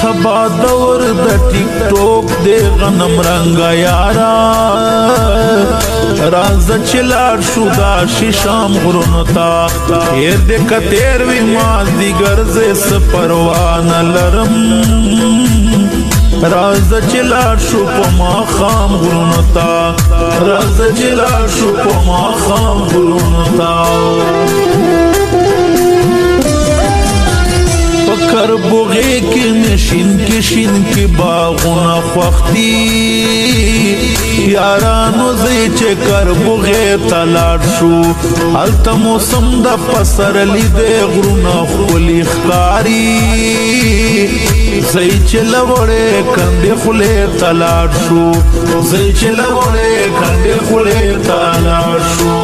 سبا دور د ټیک ټوک دی غنم رنگا یارا راز چلار شو دا شیشام غرونو تا هیر دی کتیر وی ماز دی گرز سپروان لرم راز چلار شو پا ما خام غرونو تا راز چلار شو پا ما خام غرونو تا پکر بوغی کی نشین کی باغونا خوختی یارانو زی چه کر بوغی تلاړ شو حالتا موسم دا پسر لی دے غرونا خولی خکاری زی چه لوڑے کندے خولے تلاړ شو زی چه لوڑے کندے خولے تلاړ شو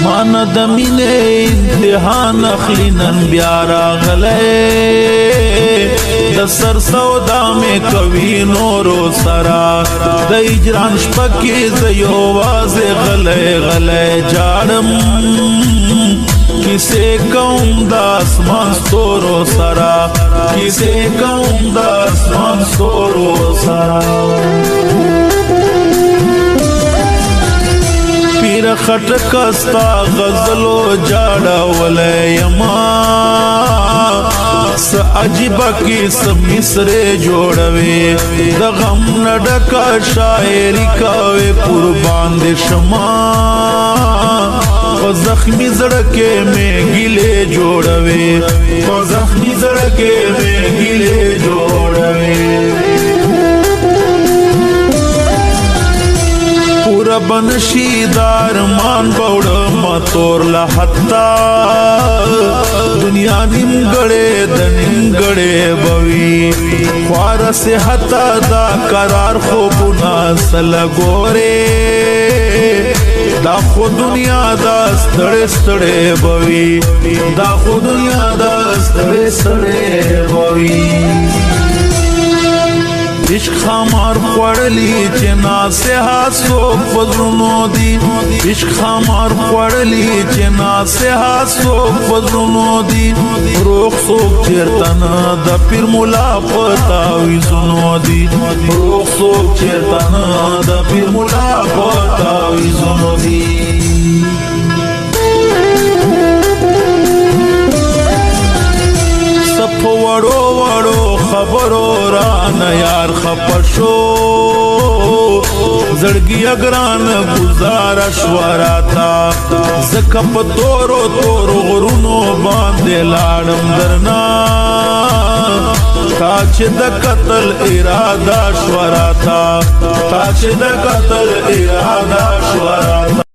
مانا دمین امتحان اخلینن بیارا غلے د سر سودا میں کوي نورو سرا د اجران شپکی زیو واز غلے غلے جاڑم کسے قوم دا اسمان ستورو سرا کسے قوم دا اسمان ستورو سرا پیر خټکستا غزلو جاڑا ولیما س عجیبا کی سب مصرے جوڑوے دا غم نڈکا شاعری کاوے قربان دے شما و زخمی زڑکے میں گلے جوڑوے و زخمی زڑکے میں گلے جوڑوے پورا بنشیدار مان بوڑا مطور لحتا دنیا نمگڑے دا نمگڑے بوی خوار سے حتا دا قرار خوبنا سلگورے دا خود دنیا دا ستڑے ستڑے بوی دا خود دنیا دا ستڑے ستڑے بوی عشق خامار خوڑلی چنا سے ہاسوک فضلونو دی عشق خامار خوڑلی چنا سے ہاسوک فضلونو دی روخ سوک چیرتن دا پیر ملا پتاوی زنو دی روخ سوک چیرتن دا پیر ملا پتاوی زنو دی سپ وڑو وڑو خبرو رانا یار خپشو زڑگی اگران گزارا شوراتا زکپ تورو تورو غرونو باندے لاڑم درنا تاچ دا قتل ارادہ شوراتا تاچ دا قتل ارادہ شوراتا